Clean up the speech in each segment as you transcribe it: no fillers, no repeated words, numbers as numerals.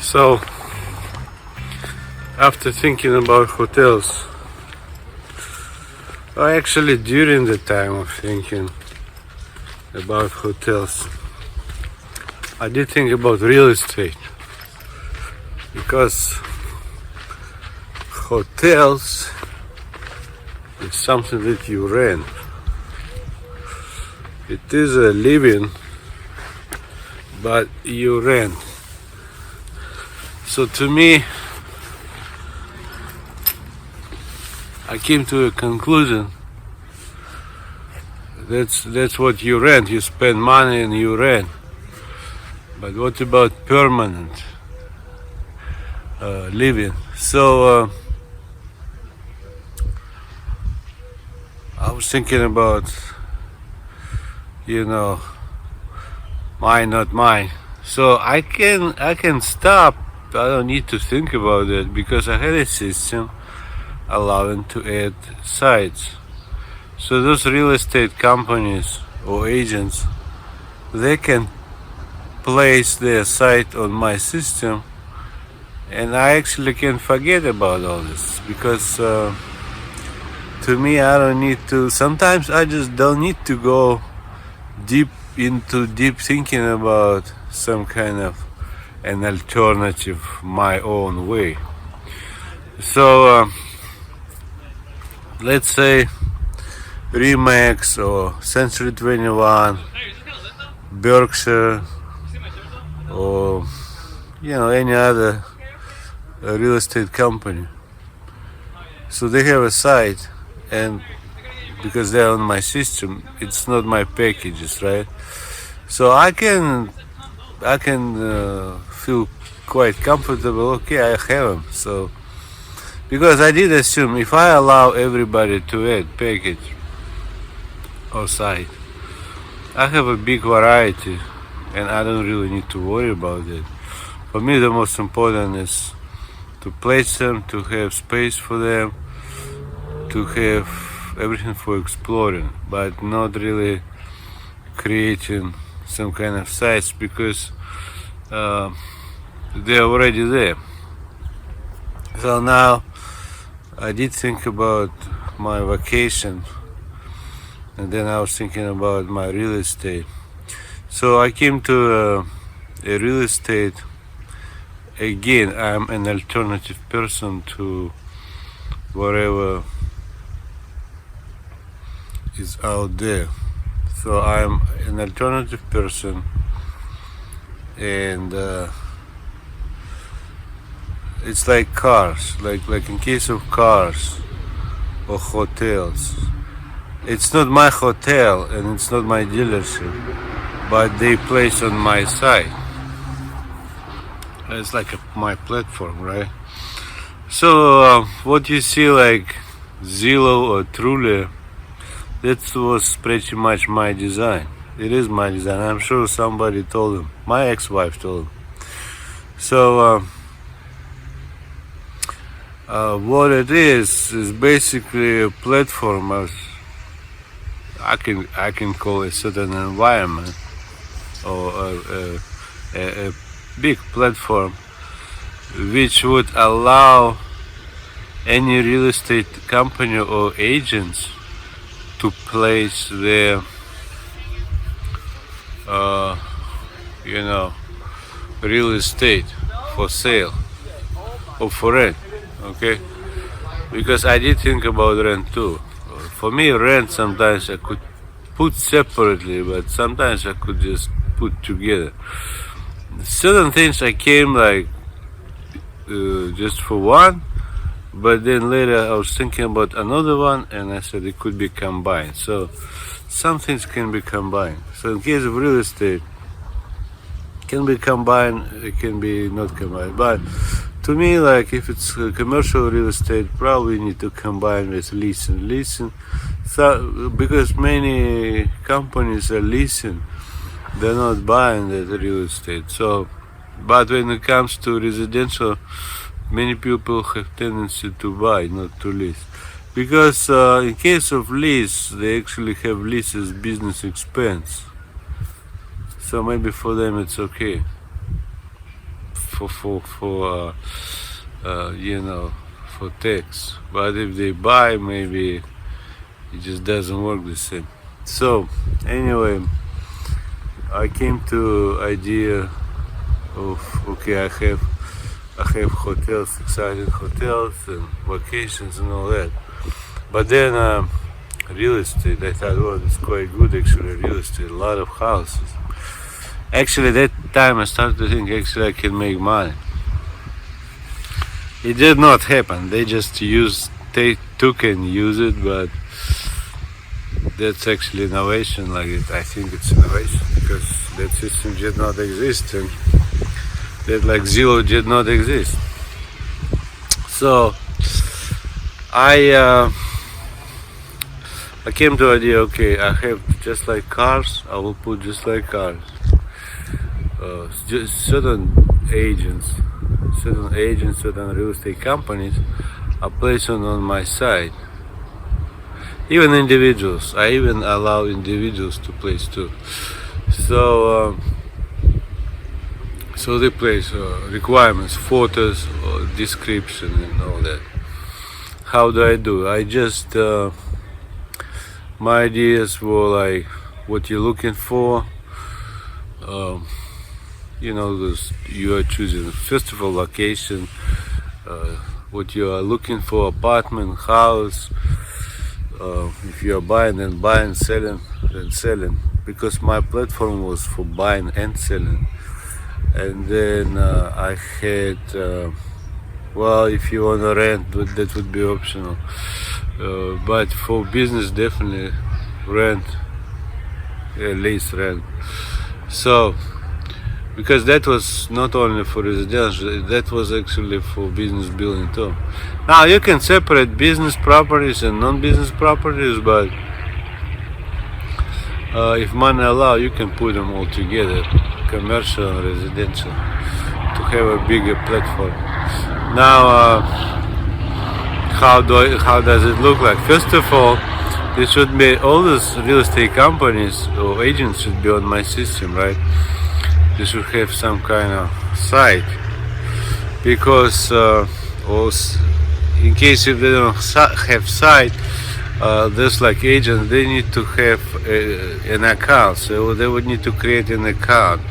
So, after thinking about hotels, or actually during the time of thinking about hotels, I did think about real estate, because hotels is something that you rent. It is a living, but you rent. So to me, I came to a conclusion. That's what you rent. You spend money and you rent. But what about permanent living? So I was thinking about, mine, not mine. So I can stop. I don't need to think about it because I had a system allowing to add sites. So those real estate companies or agents, they can place their site on my system, and I actually can forget about all this because to me, I don't need to. Sometimes I just don't need to go deep thinking about some kind of an alternative, my own way. So let's say Remax or Century 21, Berkshire, or any other real estate company. So they have a site, and because they're on my system, it's not my packages, right? So I can feel quite comfortable. Okay, I have them. So because I did assume if I allow everybody to add package or site, I have a big variety, and I don't really need to worry about it. For me, the most important is to place them, to have space for them, to have everything for exploring, but not really creating some kind of sites because they're already there. So now I did think about my vacation, and then I was thinking about my real estate. So I came to a real estate. Again, I'm an alternative person to whatever is out there. So I'm an alternative person, and it's like cars, like in case of cars or hotels. It's not my hotel and it's not my dealership, but they place on my site. It's like my platform, right? So what you see like Zillow or Trulia, that was pretty much my design. It is my design. I'm sure somebody told him. My ex-wife told him. So what it is basically a platform. I can call it a certain environment or a big platform which would allow any real estate company or agents to place their real estate for sale or for rent. Okay, because I did think about rent too. For me, rent sometimes I could put separately, but sometimes I could just put together. Certain things I came like just for one, but then later I was thinking about another one, and I said it could be combined. So some things can be combined. So in case of real estate, it can be combined, it can be not combined. But to me, like if it's commercial real estate, probably need to combine with leasing. So because many companies are leasing, they're not buying that real estate. So, but when it comes to residential, many people have tendency to buy, not to lease. Because in case of lease, they actually have lease as business expense. So maybe for them it's okay. for tax. But if they buy, maybe it just doesn't work the same. So anyway, I came to idea of okay, I have hotels, exciting hotels and vacations and all that. But then real estate, I thought, well, it's quite good actually, real estate, a lot of houses. Actually, that time I started to think actually I can make money. It did not happen. They took and used it, but that's actually innovation. Like I think it's innovation because that system did not exist, and that like Zillow did not exist. So I came to the idea. Okay, I have just like cars. I will put just like cars. Just certain agents, certain real estate companies are placing on my site. Even individuals, I even allow individuals to place too. So they place requirements, photos, description, and all that. How do I do? I just my ideas were like what you're looking for. You are choosing first of all location, what you are looking for, apartment, house. If you are buying, then buying, selling, then selling. Because my platform was for buying and selling. And then I had, if you want to rent, that would be optional. But for business, definitely rent, lease rent. So, because that was not only for residential, that was actually for business building too. Now you can separate business properties and non-business properties, but if money allow, you can put them all together, commercial and residential, to have a bigger platform. Now, how does it look like? First of all, there should be all these real estate companies or agents should be on my system, right? They should have some kind of site, because in case if they don't have site, there's like agents, they need to have an account, so they would need to create an account.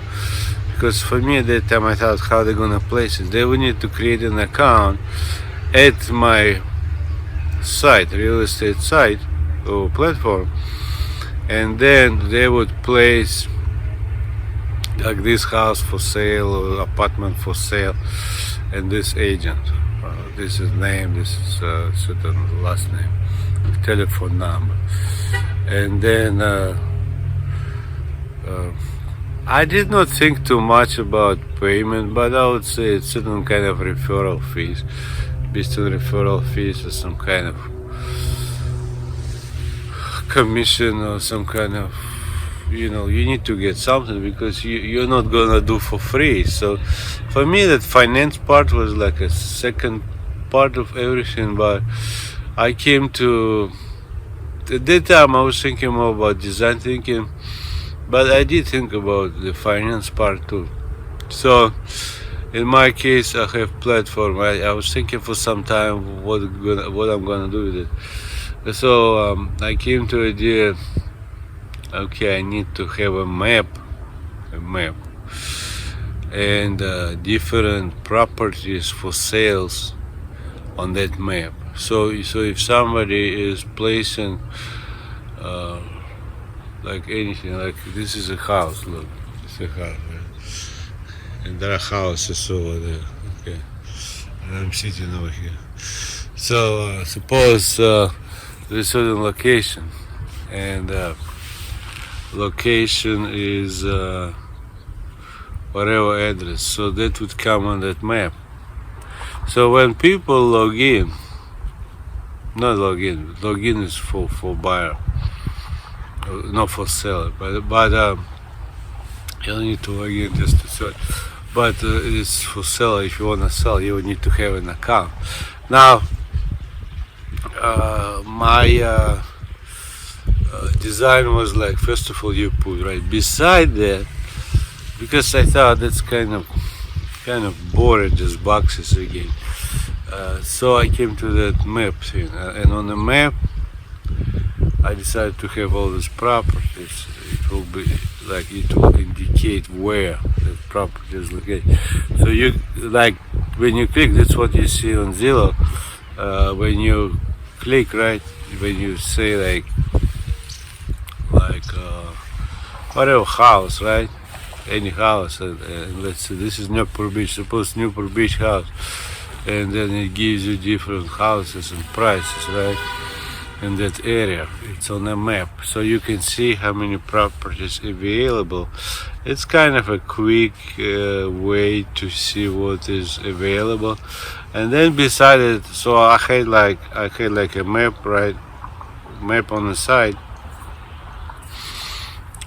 Because for me at that time I thought, how they're gonna place it? They would need to create an account at my site, real estate site or platform, and then they would place like this house for sale or apartment for sale, and this agent, this is name, this is certain last name, telephone number. And then I did not think too much about payment, but I would say it's certain kind of referral fees, based on referral fees, or some kind of commission, or some kind of, you need to get something, because you're not gonna do for free. So for me, that finance part was like a second part of everything. But I came to, at that time I was thinking more about design thinking, but I did think about the finance part too. So in my case, I have platform. I was thinking for some time what I'm gonna do with it. So I came to idea, okay, I need to have a map, and different properties for sales on that map. So if somebody is placing like anything, like this is a house, look, it's a house, right? And there are houses over there, okay, and I'm sitting over here. So suppose there's a certain location, and location is whatever address, so that would come on that map. So when people log in is for buyer, not for seller, but you don't need to log in just to search, but it's for seller. If you want to sell, you would need to have an account. Now my design was like, first of all, you put right beside that, because I thought that's kind of kind of bored, just boxes again. So I came to that map thing, and on the map I decided to have all these properties. It will be like it will indicate where the property is located. So you like when you click, that's what you see on Zillow. When you click, right, when you say like whatever house, right, any house, and let's say this is Newport Beach. Suppose Newport Beach house, and then it gives you different houses and prices, right? In that area, it's on a map, so you can see how many properties available. It's kind of a quick way to see what is available. And then beside it, so I had like a map, right? Map on the side,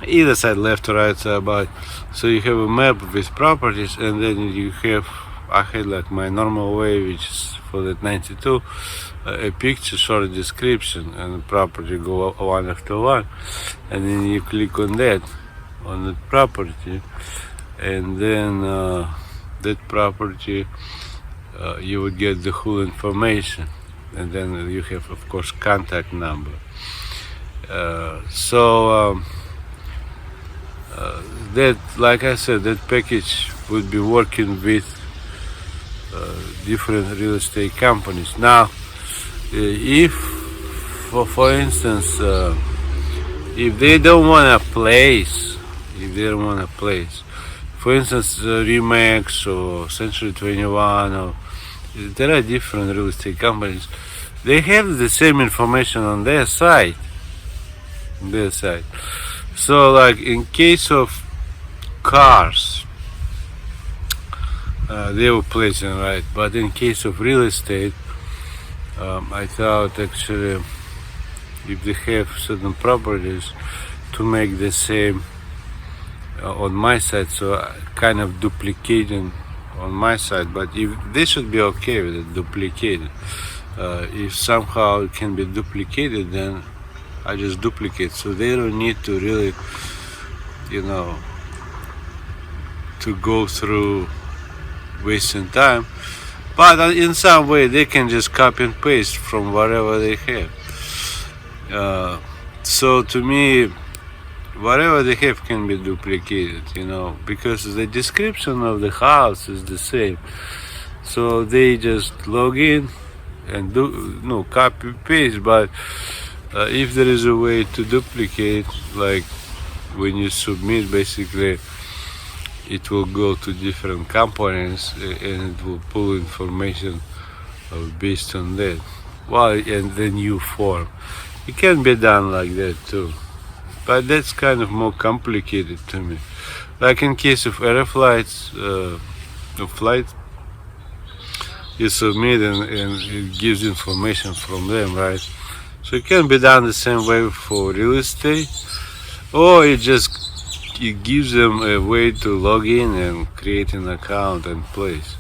either side, left or right side. But so you have a map with properties, and then you have, I had like my normal way, which is for that 92, a picture, short description, and the property go one after one, and then you click on that, on the property, and then that property you would get the whole information, and then you have, of course, contact number. That, like I said, that package would be working with different real estate companies. Now, if, for instance, if they don't want a place, for instance, Remax or Century 21, or there are different real estate companies. They have the same information on their site. So, like in case of cars, they were placing, right? But in case of real estate, I thought actually if they have certain properties to make the same on my side, so kind of duplicating on my side. But if they should be okay with it, duplicated. If somehow it can be duplicated, then I just duplicate, so they don't need to really, to go through wasting time. But in some way they can just copy and paste from whatever they have. So to me, whatever they have can be duplicated, because the description of the house is the same. So they just log in and do copy paste. But if there is a way to duplicate, like when you submit, basically it will go to different companies and it will pull information based on that. Well, and the new form. It can be done like that too. But that's kind of more complicated to me. Like in case of Aeroflights, you submit and it gives information from them, right? So it can be done the same way for real estate, or it gives them a way to log in and create an account and place.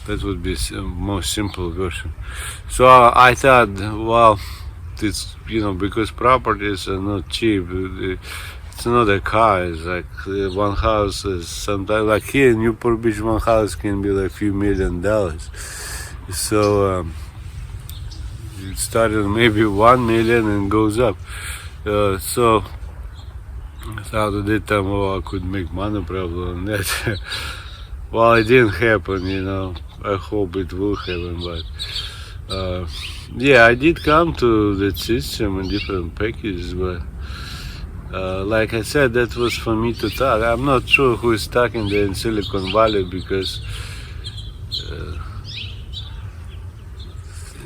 That would be a more simple version. So I thought, well, it's because properties are not cheap. It's not a car. It's like one house is sometimes, like here in Newport Beach, one house can be like a few $1 million. So it started maybe 1 million and goes up. So I thought at that time, I could make money probably on that. Well, it didn't happen, I hope it will happen, but yeah, I did come to that system in different packages, but like I said, that was for me to talk. I'm not sure who is talking there in Silicon Valley, because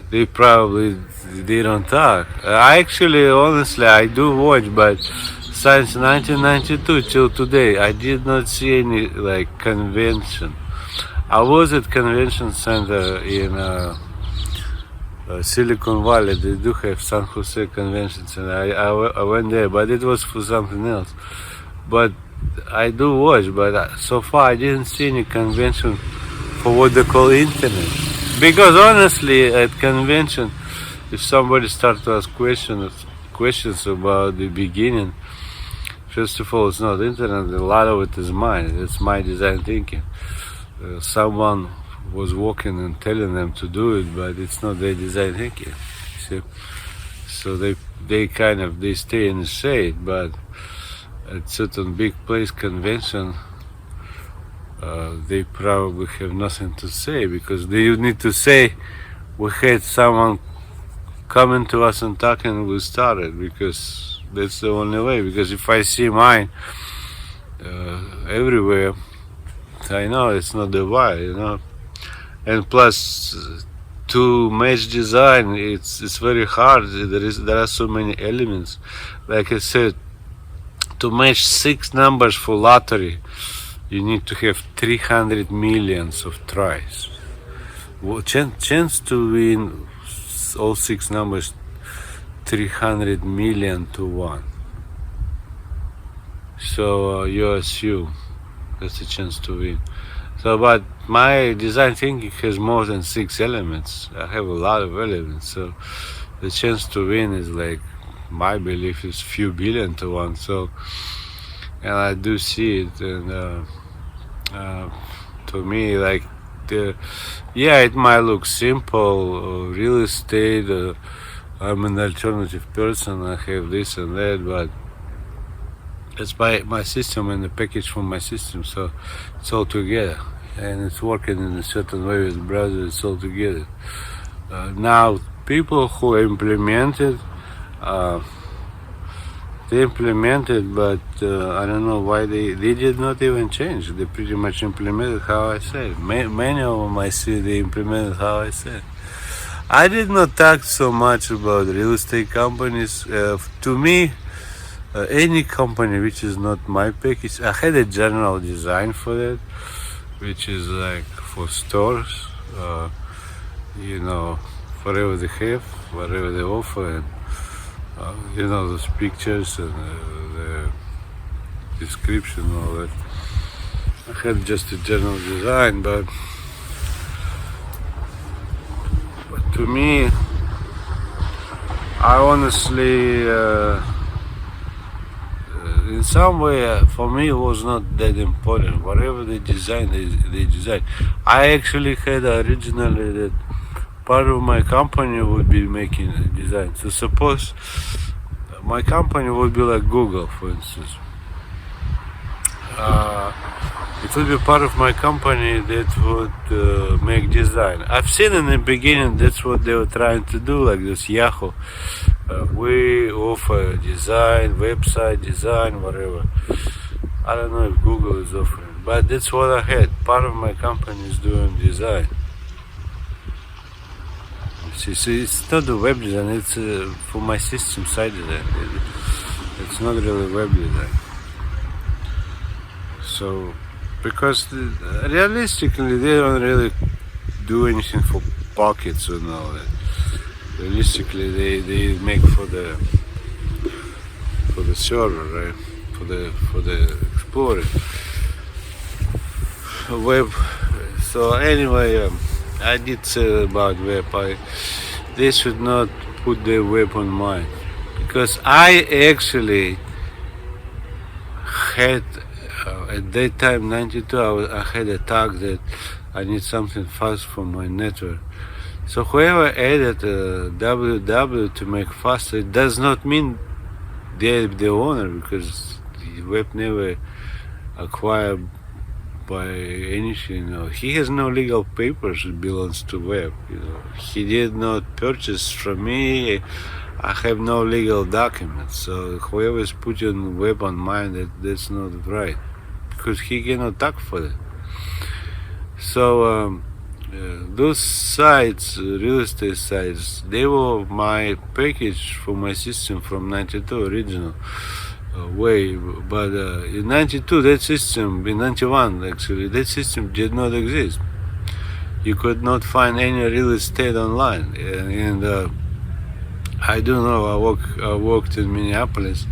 they don't talk. Honestly, I do watch, but since 1992 till today, I did not see any convention. I was at convention center in Silicon Valley. They do have San Jose Convention Center. I went there, but it was for something else. But I do watch, but so far I didn't see any convention for what they call internet. Because honestly, at convention, if somebody starts to ask questions about the beginning, First of all, it's not internet. A lot of it is mine. It's my design thinking. Someone was walking and telling them to do it, but it's not their design thinking. See? So they stay in the shade, but at certain big place convention, they probably have nothing to say, because they need to say we had someone coming to us and talking, we started, because that's the only way. Because if I see mine everywhere, I know it's not the why, and plus to match design, it's very hard. There are so many elements. Like I said, to match 6 numbers for lottery, you need to have 300 millions of tries. Chance to win all 6 numbers, 300 million to 1. So you assume that's a chance to win. So, but my design thinking has more than 6 elements. I have a lot of elements. So the chance to win is, like, my belief is few billion to 1. So, and I do see it, and to me, like, it might look simple, real estate, I'm an alternative person, I have this and that, but it's my system and the package from my system, so it's all together, and it's working in a certain way with browser. It's all together. Now, people who implemented, they implemented, but I don't know why they did not even change. They pretty much implemented how I said. Many of them I see they implemented how I said. I did not talk so much about real estate companies. To me, any company which is not my package, I had a general design for that, which is like for stores, whatever they have, whatever they offer, and those pictures and the description and all that. I had just a general design, but to me, I honestly, in some way, for me, it was not that important. Whatever they design, they design. I actually had originally that part of my company would be making a design. So suppose my company would be like Google, for instance. It would be part of my company that would make design. I've seen in the beginning that's what they were trying to do, like this Yahoo. We offer design, website design, whatever. I don't know if Google is offering, but that's what I had. Part of my company is doing design. See, it's not the web design, it's for my system side design. It's not really web design. So, because realistically, they don't really do anything for pockets and all that. Realistically, they make for the server, right? For the Explorer web. So anyway, I did say about web. They should not put their web on mine, because I actually had at that time, 92, I had a tag that I need something fast for my network. So whoever added www to make faster, it does not mean they're the owner, because the web never acquired by anything. He has no legal papers. It belongs to web. He did not purchase from me. I have no legal documents. So whoever is putting web on mine, that's not right, because he cannot talk for that. So those sites, real estate sites, they were my package for my system from 92 original way. But in 92, that system, in 91 actually, that system did not exist. You could not find any real estate online. And I don't know, I worked in Minneapolis.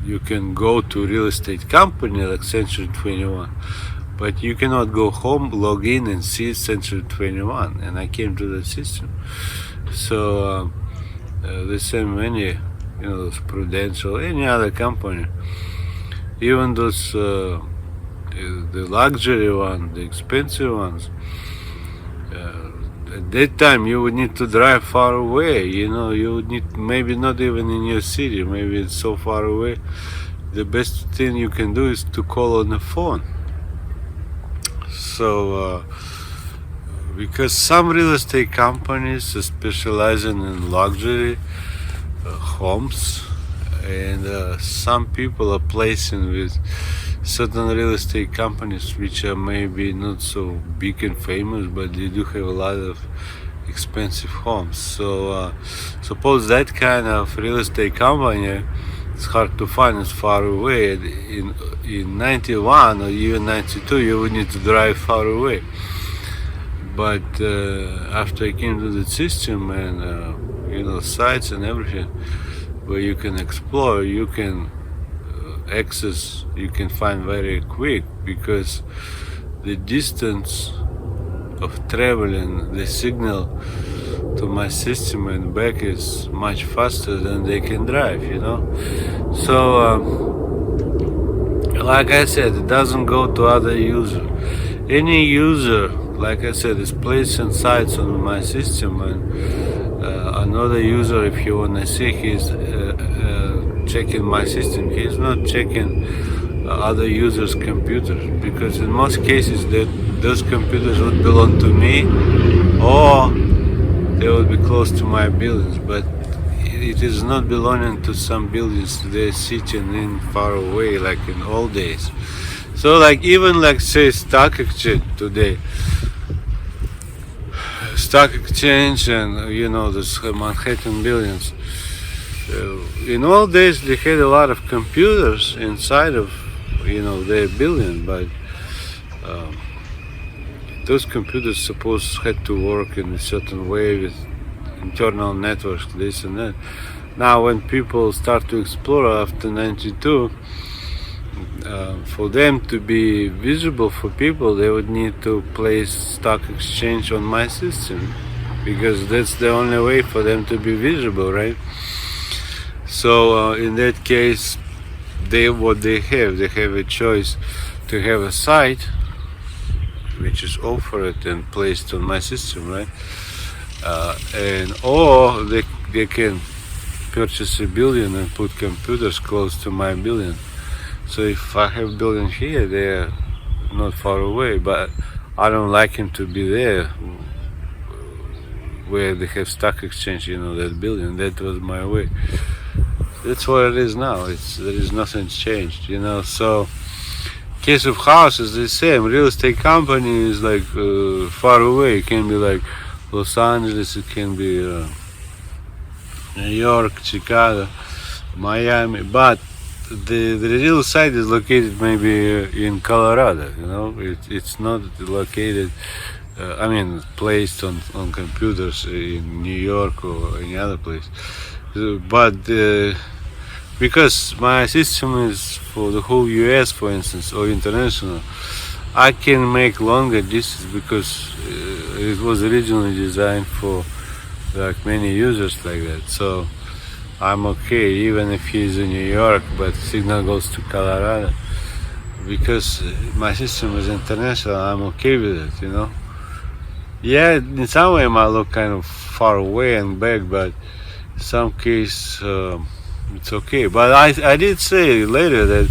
You can go to real estate company like Century 21, but you cannot go home, log in and see Century 21. And I came to the system. So they sent many those Prudential, any other company, even those the luxury ones, the expensive ones. At that time, you would need to drive far away. You would need, maybe not even in your city. Maybe it's so far away. The best thing you can do is to call on the phone. So, because some real estate companies are specializing in luxury homes, and some people are placing with certain real estate companies which are maybe not so big and famous, but they do have a lot of expensive homes. So suppose that kind of real estate company, it's hard to find, it's far away. In 91 or even 92, you would need to drive far away. But after I came to the system and sites and everything where you can explore, you can access, you can find very quick, because the distance of traveling the signal to my system and back is much faster than they can drive. So like I said, it doesn't go to other user. Any user, like I said, is placing sites on my system, and another user, if you want to see, he's checking my system. He's not checking other users' computers, because in most cases those computers would belong to me, or they would be close to my buildings. But it is not belonging to some buildings they're sitting in far away, like in old days. So like even like say stock exchange today, stock exchange and this Manhattan buildings, in old days they had a lot of computers inside of their building, but those computers supposed had to work in a certain way with internal networks, this and that. Now when people start to explore after 92, for them to be visible for people, they would need to place stock exchange on my system, because that's the only way for them to be visible, right? So in that case, they have a choice to have a site which is offered and placed on my system, right? Or they can purchase a building and put computers close to my building. So if I have building here, they're not far away, but I don't like him to be there where they have stock exchange, that building. That was my way. That's what it is now. There is nothing changed, So case of house is the same. Real estate company is like far away. It can be like Los Angeles, it can be New York, Chicago, Miami, but the real site is located maybe in Colorado. It's not located, placed on computers in New York or any other place. But because my system is for the whole US, for instance, or international, I can make longer distance, because it was originally designed for like many users like that. So I'm okay even if he's in New York, but signal goes to Colorado, because my system is international. I'm okay with it, Yeah, in some way it might look kind of far away and back, but in some case it's okay. But I did say later that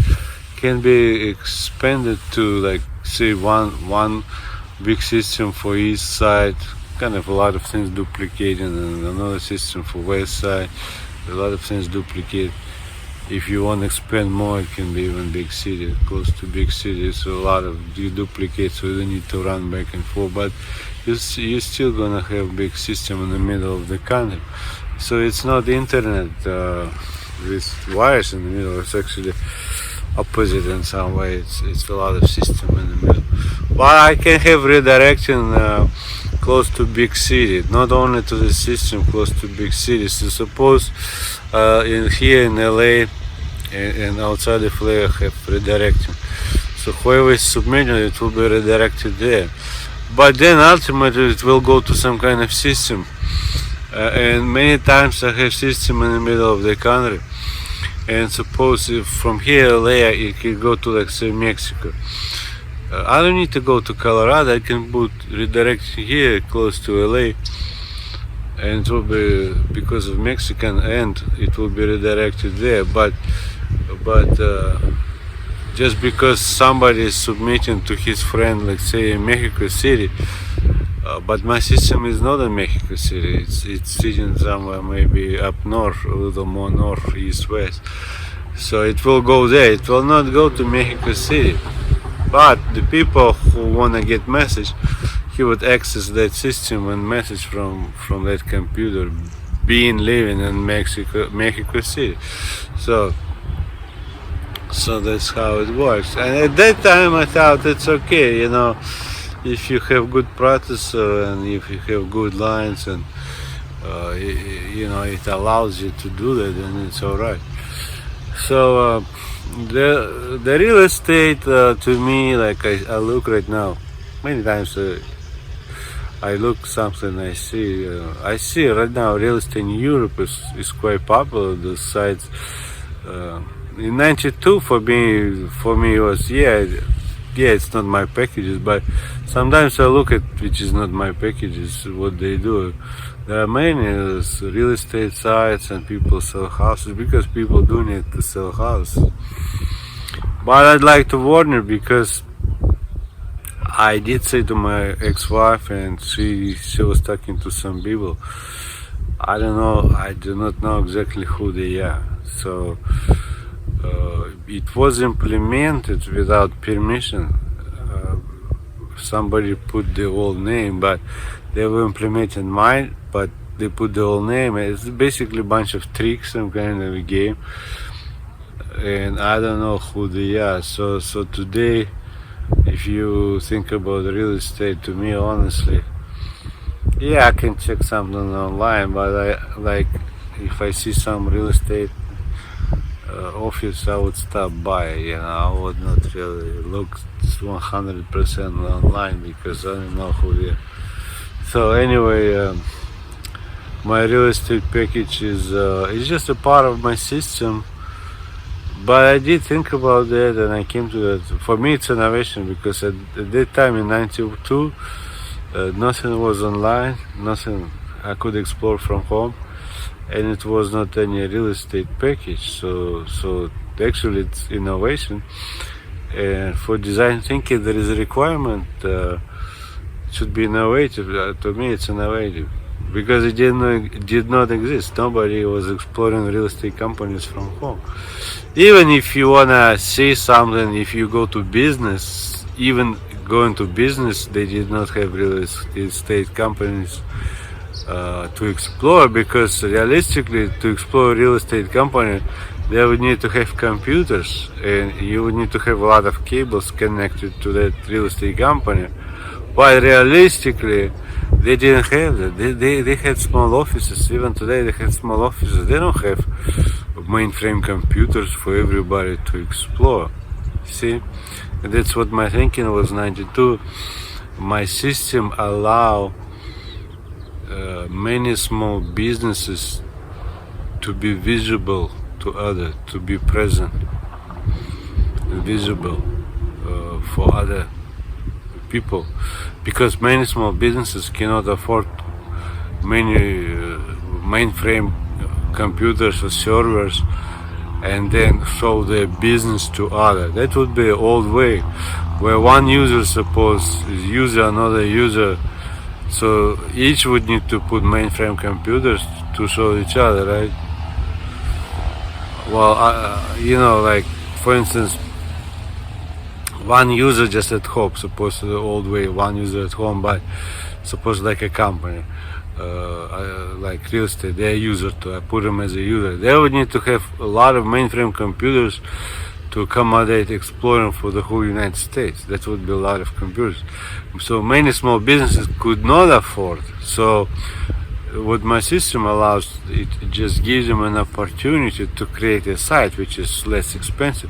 can be expanded to like say one big system for east side, kind of a lot of things duplicating, and another system for west side, a lot of things duplicate. If you want to expand more, it can be even big city, close to big cities, so a lot of you duplicate, so you don't need to run back and forth, but you're still gonna have big system in the middle of the country. So it's not the internet with wires in the middle, it's actually opposite in some way. It's a lot of system in the middle. But I can have redirection close to big city, not only to the system, close to big cities. So suppose here in LA and outside of LA I have redirection. So whoever is submitting it will be redirected there. But then ultimately it will go to some kind of system and many times I have system in the middle of the country. And suppose if from here LA you can go to, like, say, Mexico. I don't need to go to Colorado. I can put redirection here close to LA, and it will be because of Mexican end. It will be redirected there. But just because somebody is submitting to his friend, like, say, in Mexico City, but my system is not in Mexico City. It's sitting somewhere maybe up north, a little more north, east, west. So it will go there. It will not go to Mexico City. But the people who wanna get message, he would access that system and message from that computer, being living in Mexico City. So that's how it works. And at that time I thought it's okay, if you have good processor and if you have good lines, and it allows you to do that, then it's all right. So the real estate, to me, like, I look right now, many times I look something, I see right now real estate in Europe is quite popular. The sites in '92 for me it was it's not my packages, but sometimes I look at which is not my packages, what they do. There are many real estate sites and people sell houses because people do need to sell houses. But I'd like to warn you, because I did say to my ex-wife, and she was talking to some people. I don't know, I do not know exactly who they are. So it was implemented without permission. Somebody put the old name, but they were implementing mine, but they put the old name. It's basically a bunch of tricks, some kind of a game, and I don't know who they are. So today, if you think about real estate, to me, honestly, I can check something online, but if I see some real estate office, I would stop by. I would not really look 100% online because I don't know who they are. So anyway, my real estate package is just a part of my system. But I did think about that, and I came to that. For me, it's innovation, because at that time in '92, nothing was online, nothing I could explore from home, and it was not any real estate package. So actually, it's innovation. And for design thinking, there is a requirement. It should be innovative. To me, it's innovative because it did not exist. Nobody was exploring real estate companies from home. Even if you wanna see something, if you go to business, even going to business, they did not have real estate companies to explore, because realistically, to explore a real estate company, they would need to have computers, and you would need to have a lot of cables connected to that real estate company. But realistically, they didn't have that. They had small offices. Even today, they have small offices. They don't have mainframe computers for everybody to explore. See, and that's what my thinking was. '92. My system allow many small businesses to be visible to others, to be present, visible for other people, because many small businesses cannot afford many mainframe computers or servers and then show their business to others. That would be an old way, where one user suppose is user another user, so each would need to put mainframe computers to show each other, right? Well, like, for instance, one user just at home, suppose the old way, one user at home, but suppose like a company, like real estate, they're a user too. I put them as a user. They would need to have a lot of mainframe computers to accommodate exploring for the whole United States. That would be a lot of computers. So many small businesses could not afford. So what my system allows, it just gives them an opportunity to create a site which is less expensive.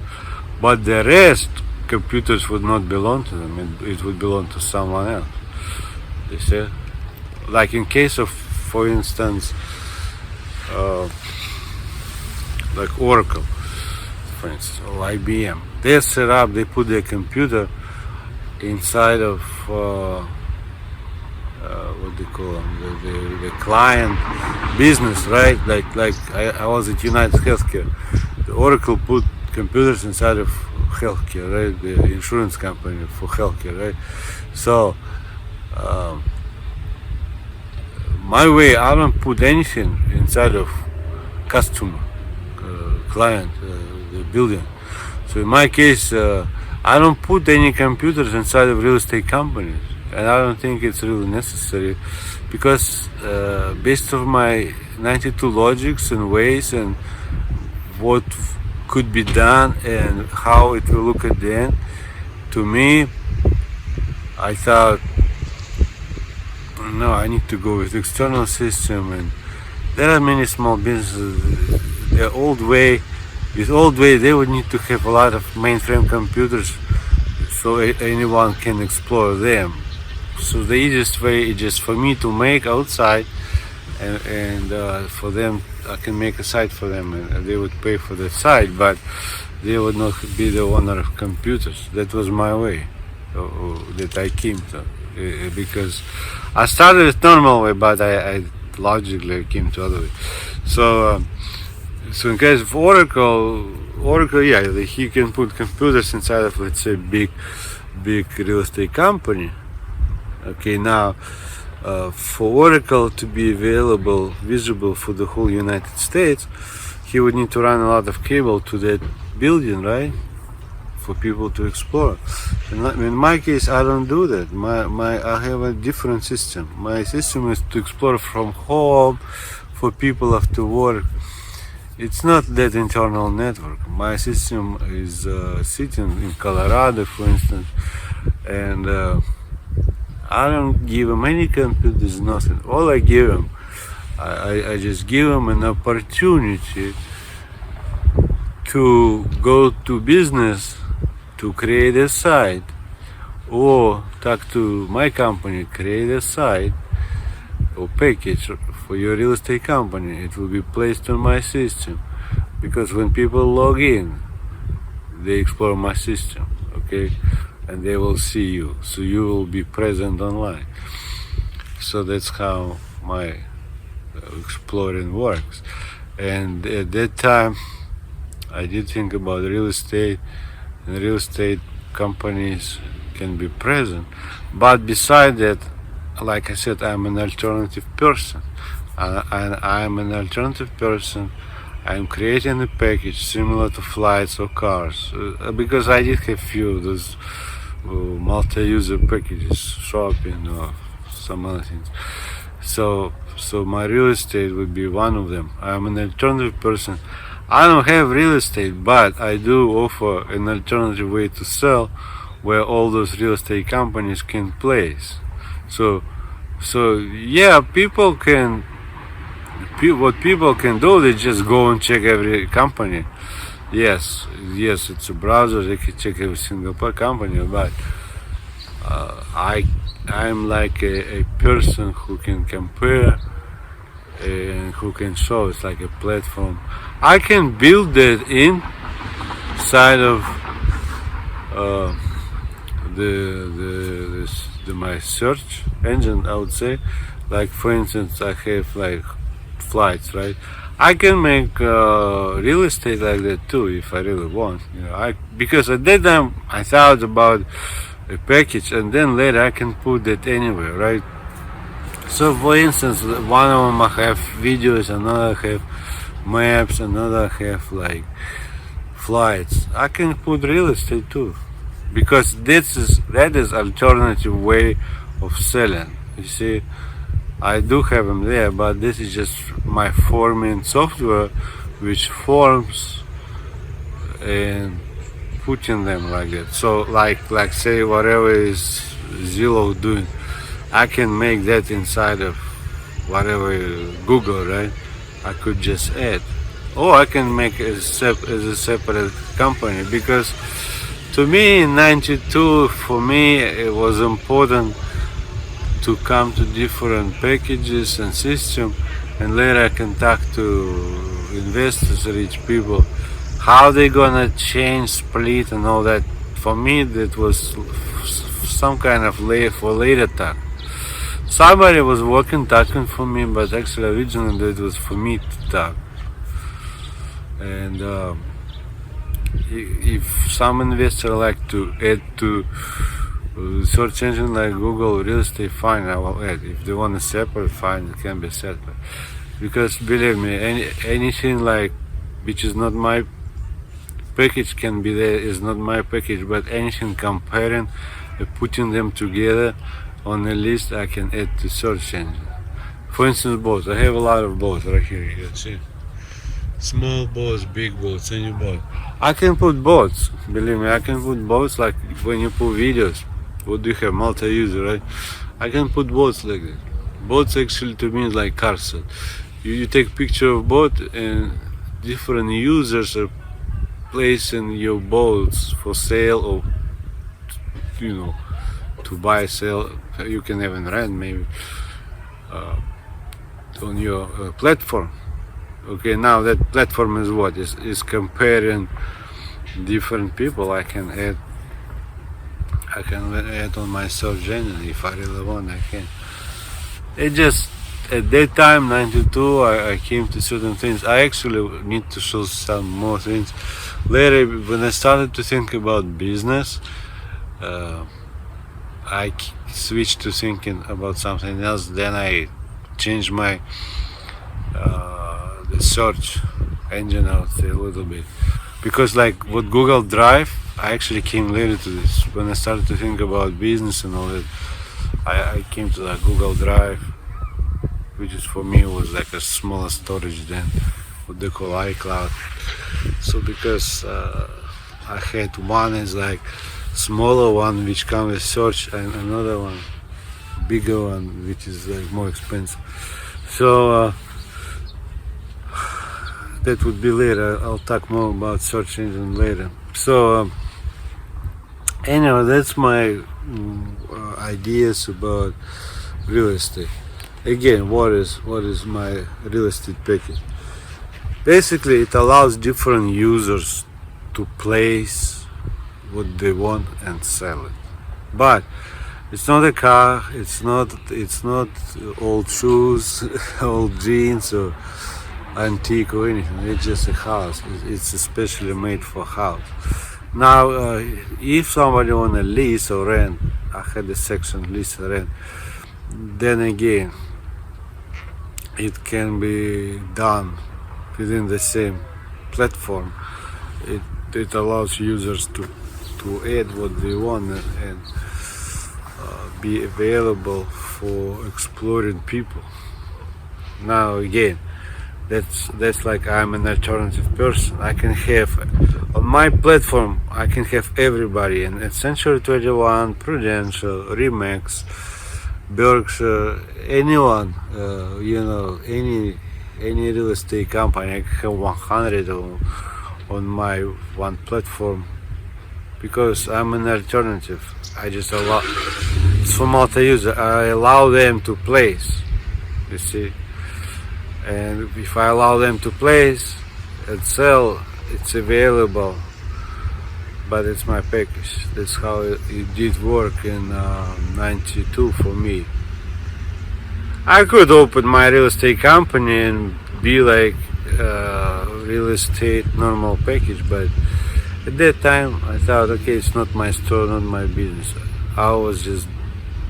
But the rest, computers would not belong to them. It would belong to someone else. You see? Like in case of for instance, like Oracle, for instance, or IBM. They set up, they put their computer inside of what they call them, the client business, right? Like I was at United Healthcare. The Oracle put computers inside of healthcare, right? The insurance company for healthcare, right? So my way, I don't put anything inside of customer, client, the building. So in my case, I don't put any computers inside of real estate companies, and I don't think it's really necessary, because based on my 92 logics and ways and what could be done and how it will look at the end, to me, I thought, no, I need to go with external system. And there are many small businesses, the old way, they would need to have a lot of mainframe computers so anyone can explore them. So the easiest way is just for me to make outside, and for them, I can make a site for them, and they would pay for the site, but they would not be the owner of computers. That was my way that I came to, because I started it normal way, but I logically came to other way. So in case of Oracle, yeah, he can put computers inside of, let's say, big real estate company. Okay, now for Oracle to be visible for the whole United States, he would need to run a lot of cable to that building, right? For people to explore. In my case, I don't do that. I have a different system. My system is to explore from home for people after work. It's not that internal network. My system is sitting in Colorado, for instance, and I don't give them any computers, nothing. All I give them, I just give them an opportunity to go to business, to create a site, or talk to my company, create a site or package for your real estate company. It will be placed on my system, because when people log in, they explore my system, okay, and they will see you, so you will be present online. So that's how my exploring works. And at that time, I did think about real estate, and real estate companies can be present. But beside that, like I said, I'm an alternative person. I'm an alternative person. I'm creating a package similar to flights or cars, because I did have few of those multi-user packages, shopping or some other things. So my real estate would be one of them. I'm an alternative person. I don't have real estate, but I do offer an alternative way to sell, where all those real estate companies can place. So yeah, what people can do, they just go and check every company. Yes, it's a browser, they can check every single company, but I'm like a person who can compare and who can show. It's like a platform. I can build that inside of my search engine, I would say. Like, for instance, I have like flights, right? I can make real estate like that too, if I really want. Because at that time I thought about a package, and then later I can put that anywhere, right? So for instance, one of them I have videos, another I have maps, another I have like flights. I can put real estate too, because that is alternative way of selling. You see, I do have them there, but this is just my forming software, which forms and putting them like that. So like say whatever is Zillow doing, I can make that inside of whatever Google, right? I could just add, or I can make as a separate company, because to me in '92, for me it was important to come to different packages and system, and later I can talk to investors, rich people, how they gonna change, split, and all that. For me, that was some kind of later talk. Somebody was talking for me, but actually originally that was for me to talk. And if some investor like to add to search engine like Google real estate, fine, I will add. If they want to separate, fine, it can be separate. Because believe me, anything like which is not my package can be there, is not my package, but anything comparing, putting them together on a list, I can add to search engine. For instance, boats. I have a lot of boats right here. You can see small boats, big boats, any boat. I can put boats. Believe me, I can put boats like when you put videos. What do you have? Multi-user, right? I can put boats like this. Boats actually to me is like cars. So you take picture of boat and different users are placing your boats for sale or to buy, sell. You can even rent maybe on your platform. Okay, now that platform is what is comparing different people. I can add on my search engine if I really want. I can. It just at that time, 92, I came to certain things. I actually need to show some more things later. When I started to think about business, I switched to thinking about something else. Then I changed my the search engine, I would say, a little bit, because like what Google Drive, I actually came later to this. When I started to think about business and all that, I came to like Google Drive, which is for me was like a smaller storage than what they call iCloud. So because I had one is like smaller one which comes with search, and another one bigger one which is like more expensive. So that would be later. I'll talk more about search engine later. So anyway, that's my ideas about real estate. Again, what is my real estate package? Basically, it allows different users to place what they want and sell it. But it's not a car. It's not old shoes, old jeans, or antique or anything. It's just a house. It's especially made for house. Now, if somebody want to lease or rent, I had a section lease or rent. Then again, it can be done within the same platform. It allows users to add what they want and be available for exploring people. Now again, that's like I'm an alternative person. I can have on my platform, I can have everybody, and at Century 21, Prudential, Remax, Berkshire, anyone, any real estate company. I can have 100 on my one platform because I'm an alternative. I just allow, it's for multi-user, I allow them to place, you see. And if I allow them to place and sell, it's available, but it's my package. That's how it did work in 92 for me. I could open my real estate company and be like real estate normal package, but at that time I thought, okay, it's not my store, not my business. I was just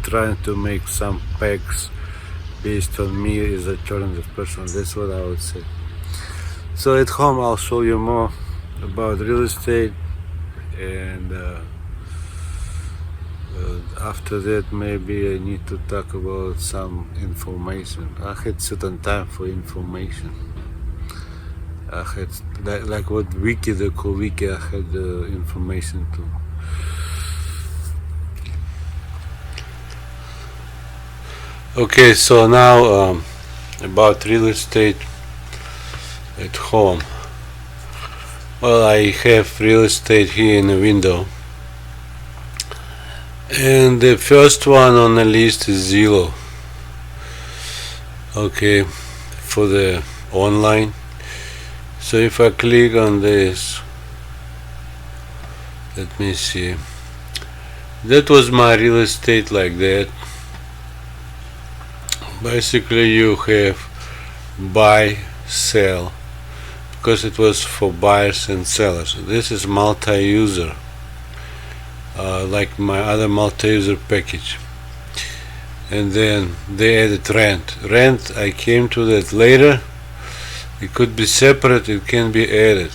trying to make some packs based on me as a alternative person. That's what I would say. So at home I'll show you more about real estate, and after that maybe I need to talk about some information. I had certain time for information. I had like what wiki, they call wiki, I had information too. Okay, so now about real estate at home. Well, I have real estate here in the window, And the first one on the list is Zillow. Okay, for the online. So if I click on this, let me see. That was my real estate like that. Basically you have buy, sell, because it was for buyers and sellers. This is multi-user, like my other multi-user package. And then they added rent. I came to that later. It could be separate, it can be added.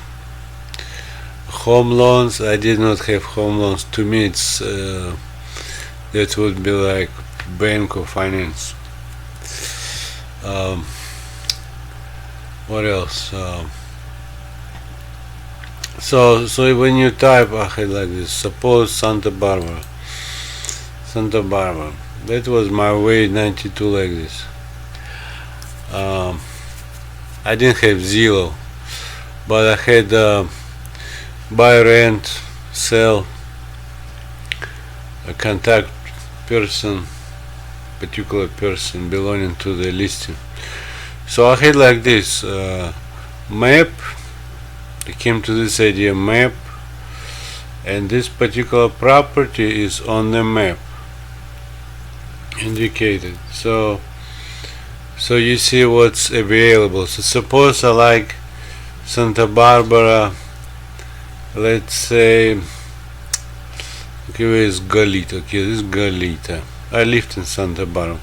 Home loans, I did not have home loans. To me it's that would be like bank or finance. What else? So when you type ahead like this, suppose Santa Barbara, that was my way 92 like this. I didn't have Zillow, but I had buy, rent, sell, a contact person, particular person belonging to the listing. So I had like this map. I came to this idea map, and this particular property is on the map indicated. So you see what's available. So suppose I like Santa Barbara, let's say, okay, where is Goleta? Okay, this is Goleta. I lived in Santa Barbara.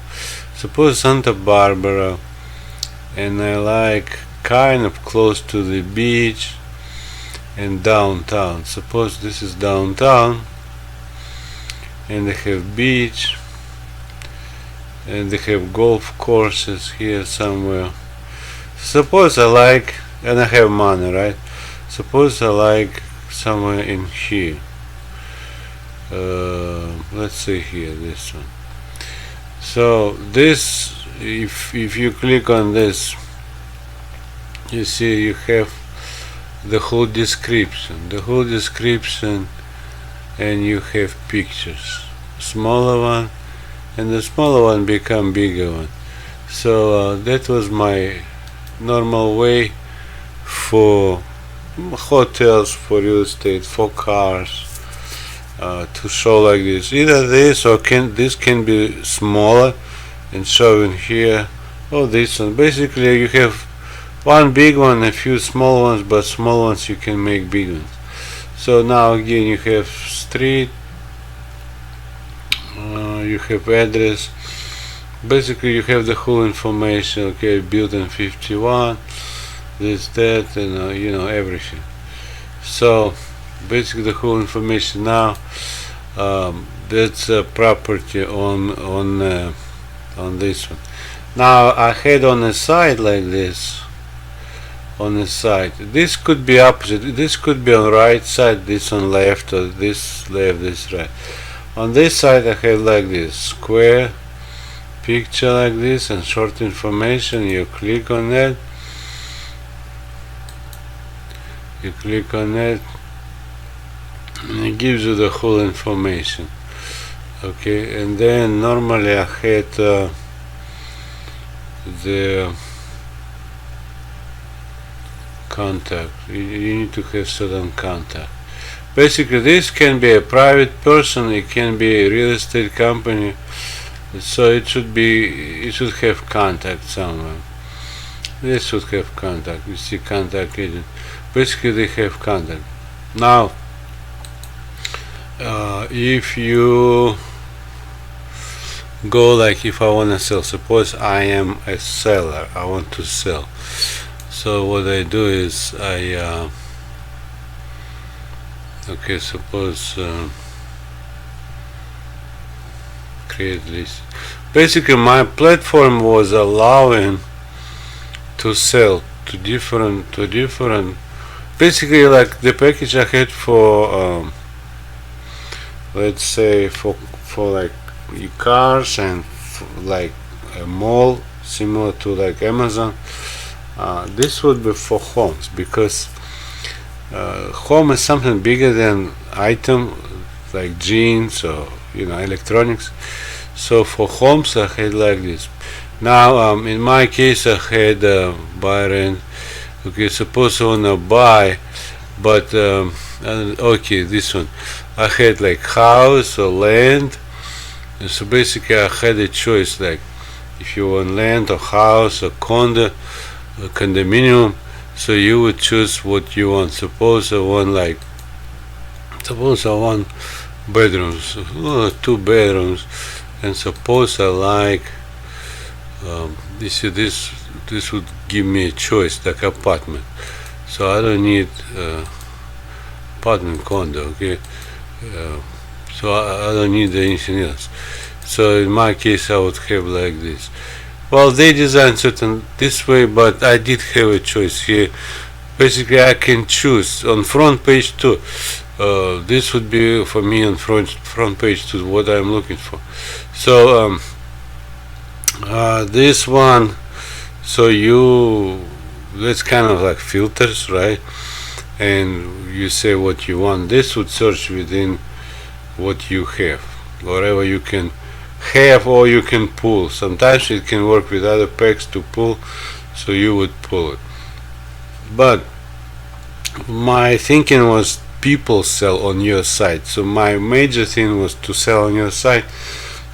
Suppose Santa Barbara, and I like kind of close to the beach and downtown. Suppose this is downtown, and they have beach, and they have golf courses here somewhere. Suppose I like, and I have money, right? Suppose I like somewhere in here. Let's say here, this one. So this, if you click on this, you see you have the whole description, and you have pictures, smaller one, and the smaller one become bigger one. So that was my normal way for hotels, for real estate, for cars, to show like this. Either this or this can be smaller and showing here, or this one. Basically you have one big one, a few small ones, but small ones you can make big ones. So now again you have street, you have address. Basically you have the whole information. Okay, building 51, this, that, and you know, everything. So basically the whole information. Now that's a property on this one. Now I had on the side like this, on the side, this could be opposite, this could be on right side, this on left, or this left, this right. On this side I have like this square picture like this and short information. You click on that, and it gives you the whole information. Okay, and then normally I had the contact. You need to have certain contact. Basically this can be a private person, it can be a real estate company, so it should have contact somewhere. This should have contact. You see contact agent. Basically they have contact. Now if you go, like, if I want to sell, suppose I am a seller, I want to sell. So what I do is I okay, suppose create list. Basically my platform was allowing to sell to different basically like the package I had for let's say for like cars and like a mall similar to like Amazon. This would be for homes, because home is something bigger than item like jeans or electronics. So for homes I had like this. Now in my case I had buy rent. Okay, suppose I wanna buy, but okay, this one I had like house or land. And so basically I had a choice, like if you want land or house or condo or condominium. So you would choose what you want. Suppose I want bedrooms, 2 bedrooms, and suppose I like this would give me a choice like apartment. So I don't need apartment condo, okay. So I don't need anything else. So in my case I would have like this. Well, they designed certain this way, but I did have a choice here. Basically I can choose on front page too. This would be for me on front page too what I'm looking for. So this one, so that's kind of like filters, right? And you say what you want. This would search within what you have, whatever you can have or you can pull. Sometimes it can work with other packs to pull, so you would pull it. But my thinking was people sell on your site, so my major thing was to sell on your site.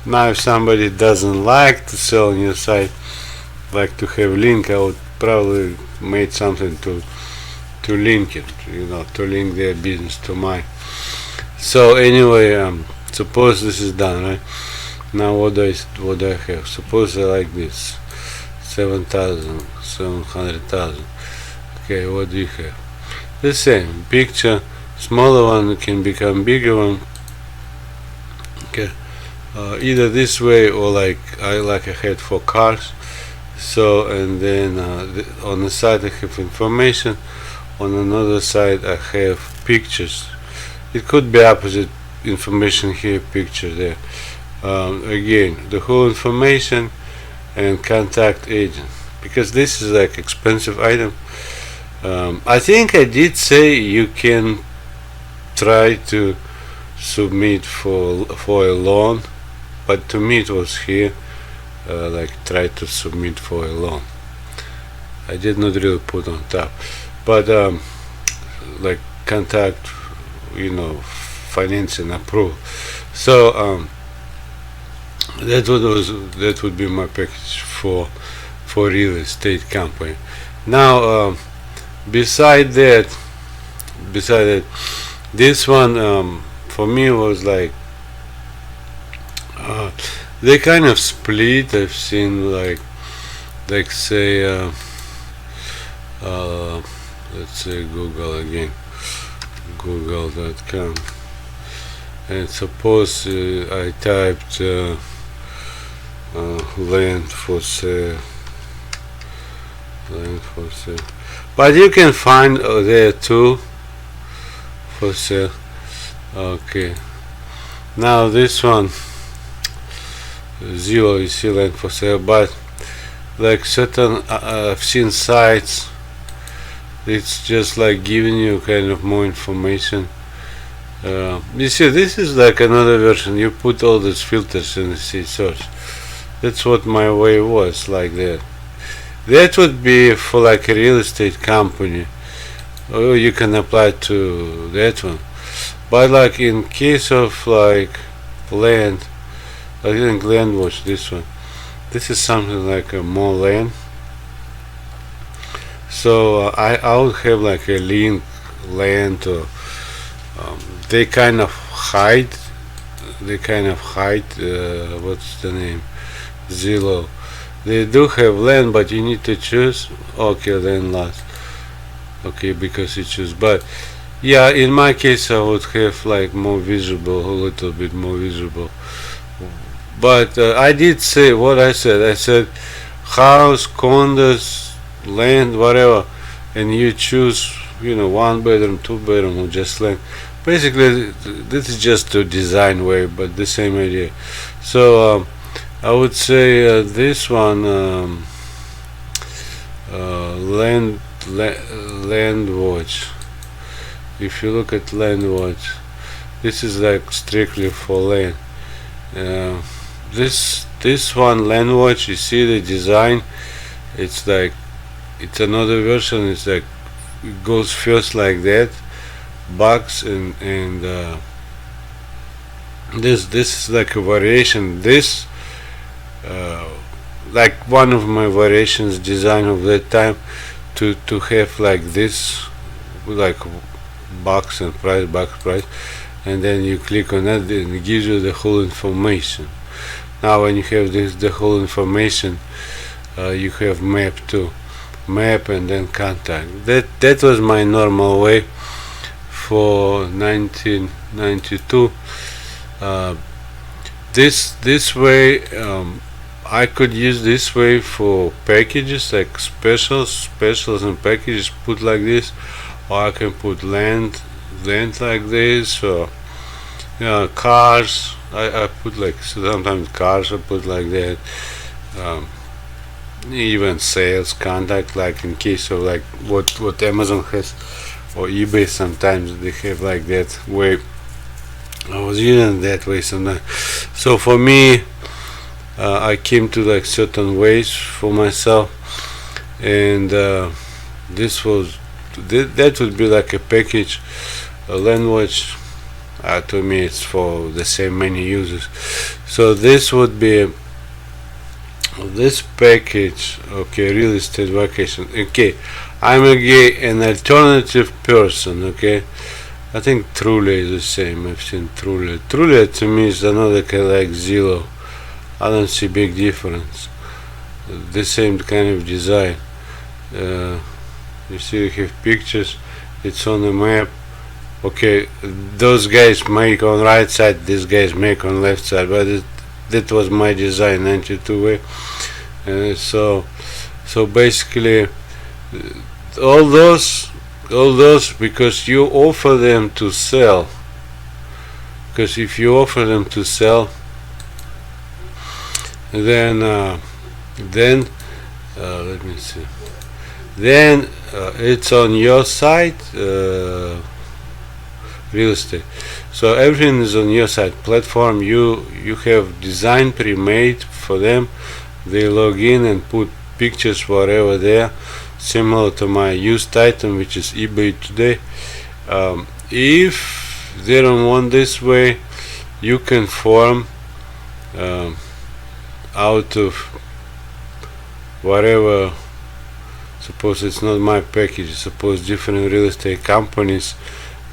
Now if somebody doesn't like to sell on your site, like to have link, I would probably made something to link it, to link their business to mine. So anyway, suppose this is done, right? Now what do I have? Suppose I like this 7,000, 700,000. Okay, what do you have? The same picture, smaller one can become bigger one. Okay, either this way or like I had for cars. So and then on the side I have information, on another side I have pictures. It could be opposite, information here, picture there. Again, the whole information and contact agent, because this is like expensive item. I think I did say you can try to submit for a loan, but to me it was here like try to submit for a loan. I did not really put on top, but like contact, financing approval. So that would be my package for real estate company. Now beside that, this one for me was like they kind of split. I've seen like say let's say Google again, google.com, and suppose I typed land for sale, but you can find there too for sale. Okay, now this one Zillow, you see land for sale, but like certain I've seen sites, it's just like giving you kind of more information. You see, this is like another version. You put all these filters and see search. That's what my way was, like that. That would be for like a real estate company, or you can apply to that one. But like in case of like land, I think land was this one. This is something like a more land. So I would have like a link land, or they kind of hide. What's the name? Zillow. They do have land, but you need to choose. Okay, land last. Okay, because you choose. But yeah, in my case, I would have like more visible, a little bit more visible. But I did say what I said. I said house, condos, land, whatever, and you choose, 1 bedroom, 2 bedroom, or just land. Basically, this is just a design way, but the same idea. So I would say this one, land watch. If you look at land watch, this is like strictly for land. uh, this one language, you see the design, it's like it's another version. It's like it goes first like that box, and this is like a variation. This like one of my variations design of that time, to have like this, like box and price, and then you click on that and it gives you the whole information. Now when you have the whole information, you have map too, map and then contact. That was my normal way for 1992. This way, I could use this way for packages like specials and packages put like this, or I can put land like this, or cars. I put like sometimes cars I put like that. Um, Even sales contact, like in case of like what Amazon has or eBay, sometimes they have like that way. I was using that way sometimes. So for me, I came to like certain ways for myself, and this was that would be like a package, a language. To me, it's for the same many users. So this would be this package. Okay, real estate vacation. Okay, I'm an alternative person. Okay, I think Trulia is the same. I've seen Trulia. Trulia to me is another kind of like Zillow. I don't see big difference. The same kind of design. You see, you have pictures. It's on the map. Okay, those guys make on right side. These guys make on left side. But that was my design, 92 way. So basically, all those because you offer them to sell. Because if you offer them to sell, then let me see. Then it's on your site, real estate. So everything is on your site platform. You have design pre-made for them. They log in and put pictures wherever there, similar to my used item, which is eBay today. If they don't want this way, you can form out of whatever. Suppose it's not my package. Suppose different real estate companies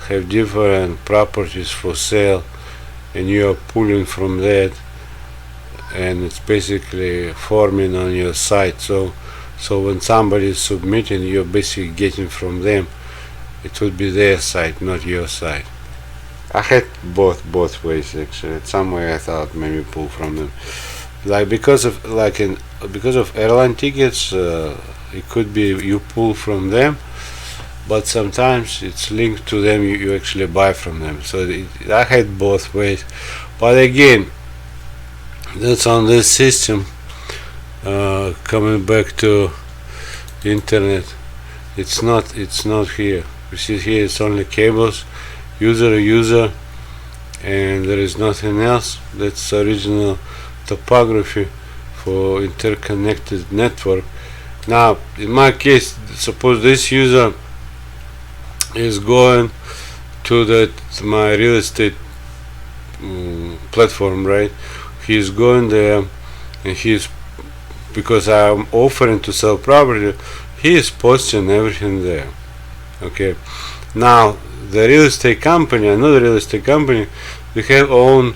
have different properties for sale, and you are pulling from that, and it's basically forming on your site. So when somebody is submitting, you're basically getting from them. It would be their site, not your site. I had both ways actually. Some way I thought maybe pull from them, like because of airline tickets. It could be you pull from them, but sometimes it's linked to them. You actually buy from them. So I had both ways, but again, that's on this system. Coming back to internet, it's not here. You see here, it's only cables, user, and there is nothing else. That's original topography for interconnected network. Now, in my case, suppose this user is going to my real estate platform, right? He's going there, and because I'm offering to sell property, he is posting everything there. Okay. Now, the real estate company, another real estate company, they have own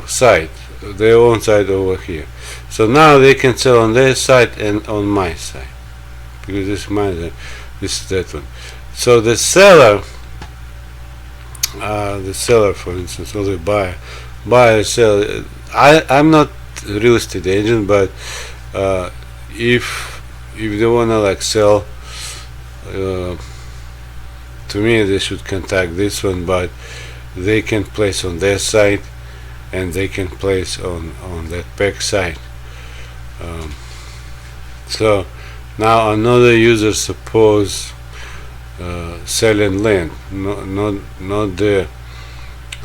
site, their own site over here. So now they can sell on their site and on my site, because this is my site, this is that one. So the seller, for instance, or the buyer, seller. I'm not a real estate agent, but if they wanna like sell, to me they should contact this one, but they can place on their site, and they can place on that back site. So now another user, suppose selling land, not the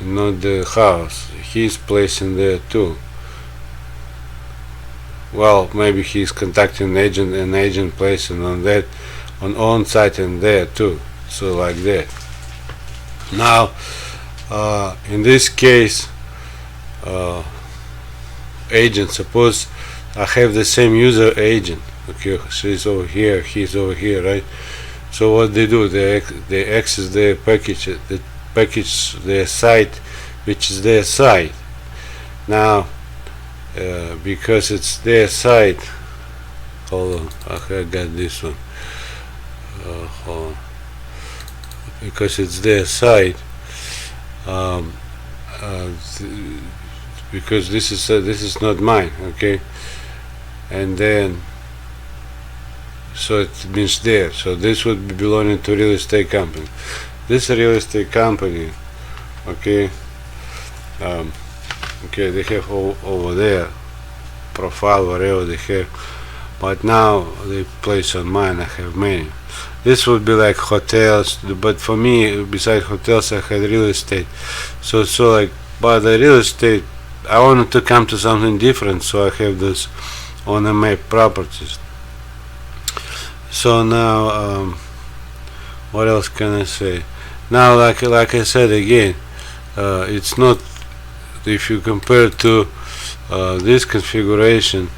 not the house. He's placing there too. Well, maybe he's contacting an agent placing on that, on site and there too. So like that. Now, in this case, agent, suppose I have the same user agent. Okay, she's over here, he's over here, right? So what they do, they access their package, their site, which is their site. Now, because it's their site, hold on, I got this one. Hold on. Because it's their site, because this is not mine, okay, and then so it means there. So this would be belonging to real estate company. This real estate company, okay, okay, they have over there profile whatever they have, but now they place on mine. I have many. This would be like hotels, but for me, besides hotels, I had real estate. So like, but the real estate, I wanted to come to something different, so I have this on the map properties. So now, what else can I say? Now, like I said again, it's not, if you compare to this configuration,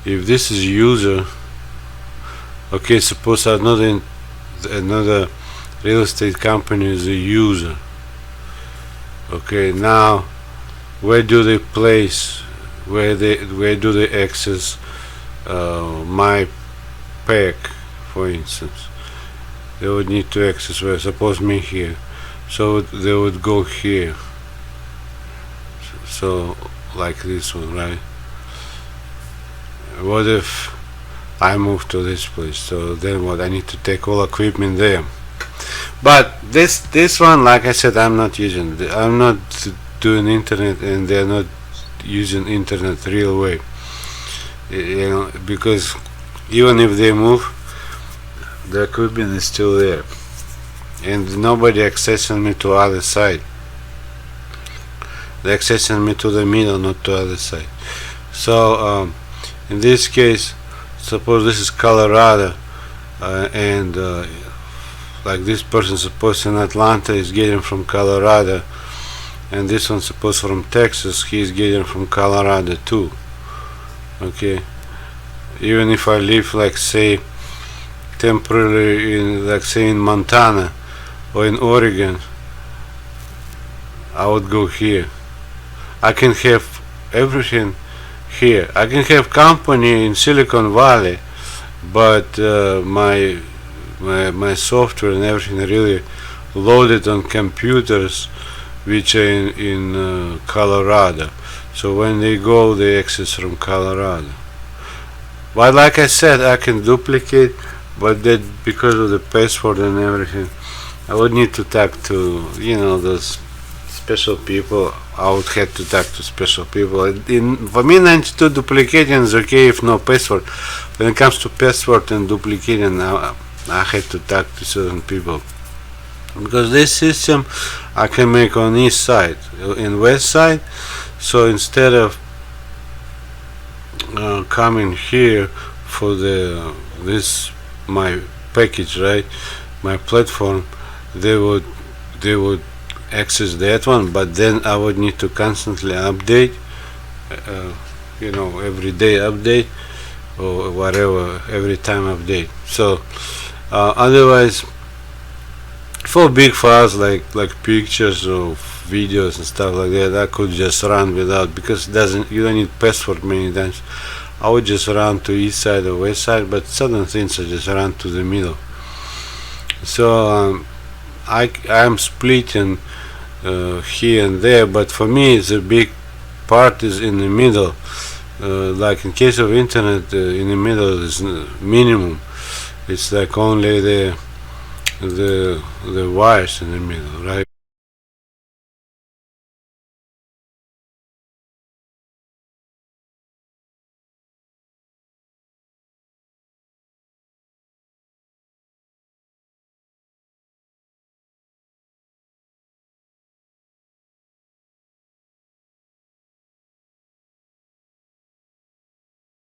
if this is user, okay, suppose another real estate company is a user. Okay, now where do they place? Where do they access my pack, for instance? They would need to access where? Suppose me here, so they would go here. So like this one, right? What if I move to this place? So then what? I need to take all equipment there. But this one, like I said, I'm not using. I'm not doing internet, and they're not using internet real way. You know, because even if they move, the equipment is still there, and nobody accessing me to other side. They're accessing me to the middle, not to other side. So in this case, suppose this is Colorado, and like this person suppose in Atlanta is getting from Colorado, and this one suppose from Texas, he's getting from Colorado too. Okay, even if I live, like say temporarily in, like say in Montana or in Oregon, I would go here. I can have everything here. I can have company in Silicon Valley, but my software and everything really loaded on computers which are in Colorado. So when they go, they access from Colorado. But like I said, I can duplicate, but that because of the password and everything, I would need to talk to, you know, those special people. I would have to talk to special people. For me, 92 duplicating is okay if no password. When it comes to password and duplicating, I have to talk to certain people. Because this system I can make on east side, in west side. So instead of coming here for this my package, right, my platform, they would access that one, but then I would need to constantly update, you know, every day update or whatever, every time update. So otherwise, for big files like pictures or videos and stuff like that, I could just run without, because you don't need password many times. I would just run to east side or west side, but certain things I just run to the middle. So I'm splitting here and there, but for me the big part is in the middle. Like in case of internet, in the middle is minimum. It's like only the wires in the middle, right?